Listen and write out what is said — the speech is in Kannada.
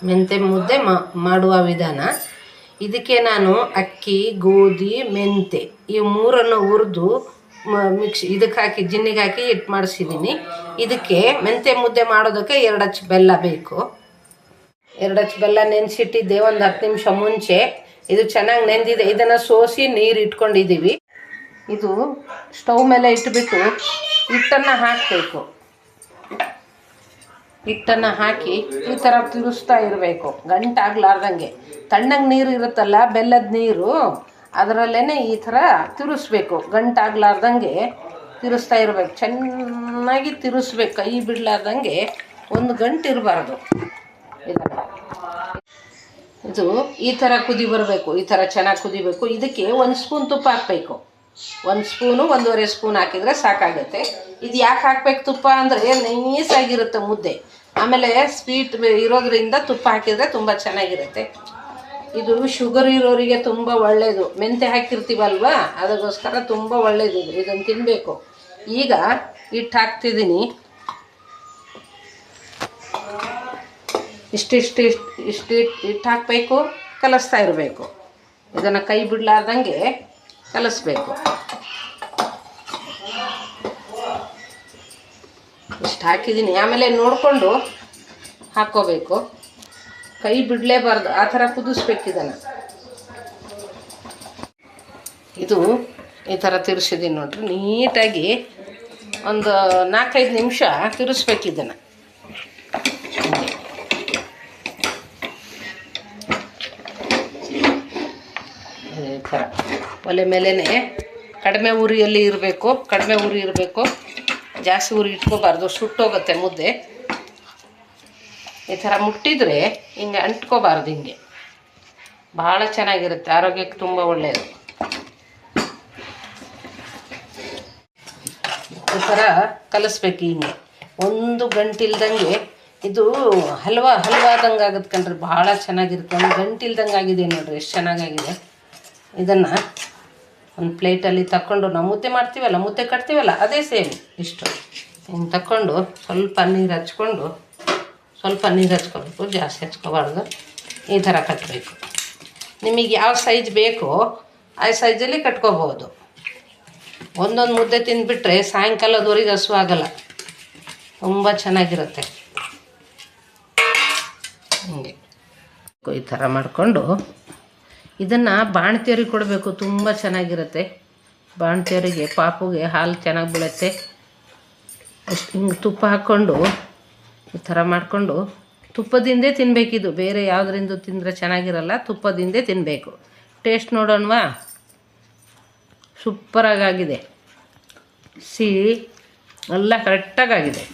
ಮೆಂತೆ ಮುದ್ದೆ ಮಾಡುವ ವಿಧಾನ. ಇದಕ್ಕೆ ನಾನು ಅಕ್ಕಿ, ಗೋಧಿ, ಮೆಂತೆ ಈ ಮೂರನ್ನು ಹುರಿದು ಇದಕ್ಕೆ ಹಾಕಿ ಜಿನ್ನಿಗೆ ಹಾಕಿ ಹಿಟ್ಟು ಮಾಡಿಸಿದ್ದೀನಿ. ಇದಕ್ಕೆ ಮೆಂತೆ ಮುದ್ದೆ ಮಾಡೋದಕ್ಕೆ 2 ಅಚ್ಚು ಬೆಲ್ಲ ಬೇಕು. 2 ಅಚ್ಚು ಬೆಲ್ಲ ನೆನೆಸಿಟ್ಟಿದ್ದೆ ಒಂದು 10 ನಿಮಿಷ ಮುಂಚೆ. ಇದು ಚೆನ್ನಾಗಿ ನೆಂದಿದೆ. ಇದನ್ನು ಸೋಸಿ ನೀರು ಇಟ್ಕೊಂಡಿದ್ದೀವಿ. ಇದು ಸ್ಟವ್ ಮೇಲೆ ಇಟ್ಬಿಟ್ಟು ಹಿಟ್ಟನ್ನು ಹಾಕಬೇಕು. ಹಿಟ್ಟನ್ನು ಹಾಕಿ ಈ ಥರ ತಿರುಗಿಸ್ತಾ ಇರಬೇಕು, ಗಂಟಾಗಲಾರ್ದಂಗೆ. ತಣ್ಣಗೆ ನೀರು ಇರುತ್ತಲ್ಲ, ಬೆಲ್ಲದ ನೀರು, ಅದರಲ್ಲೇ ಈ ಥರ ತಿರುಗಿಸ್ಬೇಕು, ಗಂಟಾಗಲಾರ್ದಂಗೆ ತಿರುಗಿಸ್ತಾ ಇರಬೇಕು. ಚೆನ್ನಾಗಿ ತಿರುಗಿಸ್ಬೇಕು, ಕೈ ಬಿಡಲಾರ್ದಂಗೆ. ಒಂದು ಗಂಟು ಇರಬಾರ್ದು. ಇದು ಈ ಥರ ಕುದಿ ಬರಬೇಕು, ಈ ಥರ ಚೆನ್ನಾಗಿ ಕುದಿಬೇಕು. ಇದಕ್ಕೆ 1 ಸ್ಪೂನ್ ತುಪ್ಪ ಹಾಕಬೇಕು. 1 ಸ್ಪೂನು 1.5 ಸ್ಪೂನ್ ಹಾಕಿದರೆ ಸಾಕಾಗುತ್ತೆ. ಇದು ಯಾಕೆ ಹಾಕ್ಬೇಕು ತುಪ್ಪ ಅಂದರೆ ನೈಸಾಗಿರುತ್ತೆ ಮುದ್ದೆ. ಆಮೇಲೆ ಸ್ವೀಟ್ ಇರೋದ್ರಿಂದ ತುಪ್ಪ ಹಾಕಿದರೆ ತುಂಬ ಚೆನ್ನಾಗಿರುತ್ತೆ. ಇದು ಶುಗರ್ ಇರೋರಿಗೆ ತುಂಬ ಒಳ್ಳೆಯದು. ಮೆಂತೆ ಹಾಕಿರ್ತೀವಲ್ವ, ಅದಕ್ಕೋಸ್ಕರ ತುಂಬ ಒಳ್ಳೆಯದು. ಇದನ್ನು ತಿನ್ನಬೇಕು. ಈಗ ಹಿಟ್ಟು ಹಾಕ್ತಿದ್ದೀನಿ. ಇಷ್ಟು ಹಿಟ್ಟು ಹಾಕಬೇಕು, ಕಲಿಸ್ತಾ ಇರಬೇಕು. ಇದನ್ನು ಕೈ ಬಿಡಲಾರ್ದಂಗೆ ಕಲಿಸ್ಬೇಕು. ಇಷ್ಟು ಹಾಕಿದ್ದೀನಿ. ಆಮೇಲೆ ನೋಡಿಕೊಂಡು ಹಾಕ್ಕೋಬೇಕು, ಕೈ ಬಿಡಲೇಬಾರ್ದು. ಆ ಥರ ಕುದಿಸ್ಬೇಕು ಇದನ್ನು. ಇದು ಈ ಥರ ತಿರ್ಸಿದ್ದೀನಿ ನೋಡ್ರಿ. ನೀಟಾಗಿ ಒಂದು 4-5 ನಿಮಿಷ ತಿರ್ಸ್ಬೇಕು ಇದನ್ನು. ಈ ಥರ ಒಲೆ ಮೇಲೇ ಕಡಿಮೆ ಉರಿಯಲ್ಲಿ ಇರಬೇಕು. ಕಡಿಮೆ ಉರಿ ಇರಬೇಕು, ಜಾಸ್ತಿ ಉರಿ ಇಟ್ಕೋಬಾರ್ದು, ಸುಟ್ಟೋಗುತ್ತೆ ಮುದ್ದೆ. ಈ ಥರ ಮುಟ್ಟಿದರೆ ಹಿಂಗೆ ಅಂಟ್ಕೋಬಾರ್ದು. ಹಿಂಗೆ ಭಾಳ ಚೆನ್ನಾಗಿರುತ್ತೆ, ಆರೋಗ್ಯಕ್ಕೆ ತುಂಬ ಒಳ್ಳೆಯದು. ಈ ಥರ ಕಲಿಸ್ಬೇಕು ಹಿಂಗೆ, ಒಂದು ಗಂಟಿಲ್ದಂಗೆ. ಇದು ಹಲ್ವಾದಂಗೆ ಆಗುತ್ತೆ ಕಣ್ರಿ, ಭಾಳ ಚೆನ್ನಾಗಿರುತ್ತೆ. ಒಂದು ಗಂಟಿಲ್ದಂಗೆ ಆಗಿದೆ ನೋಡಿರಿ, ಎಷ್ಟು ಚೆನ್ನಾಗಾಗಿದೆ. ಇದನ್ನು ಒಂದು ಪ್ಲೇಟಲ್ಲಿ ತಗೊಂಡು, ನಾವು ಮುದ್ದೆ ಮಾಡ್ತೀವಲ್ಲ, ಮುದ್ದೆ ಕಟ್ತೀವಲ್ಲ, ಅದೇ ಸೇಮ್. ಇಷ್ಟು ಹಿಂಗೆ ತಗೊಂಡು ಸ್ವಲ್ಪ ನೀರು ಹಚ್ಕೊಂಡು, ಸ್ವಲ್ಪ ನೀರು ಹಚ್ಕೋಬೇಕು, ಜಾಸ್ತಿ ಹಚ್ಕೋಬಾರ್ದು. ಈ ಥರ ಕಟ್ಟಬೇಕು. ನಿಮಗೆ ಯಾವ ಸೈಜ್ ಬೇಕೋ ಆ ಸೈಜಲ್ಲಿ ಕಟ್ಕೋಬೋದು. ಒಂದೊಂದು ಮುದ್ದೆ ತಿಂದುಬಿಟ್ರೆ ಸಾಯಂಕಾಲದವರೆಗೆ ಹಸುವಾಗಲ್ಲ, ತುಂಬ ಚೆನ್ನಾಗಿರುತ್ತೆ. ಹಿಂಗೆ ಈ ಥರ ಮಾಡಿಕೊಂಡು ಇದನ್ನು ಬಾಣತಿಯರಿಗೆ ಕೊಡಬೇಕು, ತುಂಬ ಚೆನ್ನಾಗಿರುತ್ತೆ. ಬಾಣತಿಯರಿಗೆ, ಪಾಪುಗೆ ಹಾಲು ಚೆನ್ನಾಗಿ ಬೀಳುತ್ತೆ. ಅಷ್ಟು ಹಿಂಗೆ ತುಪ್ಪ ಹಾಕ್ಕೊಂಡು ಈ ಥರ ಮಾಡಿಕೊಂಡು ತುಪ್ಪದಿಂದೇ ತಿನ್ನಬೇಕಿದು. ಬೇರೆ ಯಾವುದರಿಂದ ತಿಂದರೆ ಚೆನ್ನಾಗಿರಲ್ಲ, ತುಪ್ಪದಿಂದೇ ತಿನ್ನಬೇಕು. ಟೇಸ್ಟ್ ನೋಡೋಣವಾ? ಸೂಪರಾಗಾಗಿದೆ. ಸಿಹಿ ಎಲ್ಲ ಕರೆಕ್ಟಾಗಾಗಿದೆ.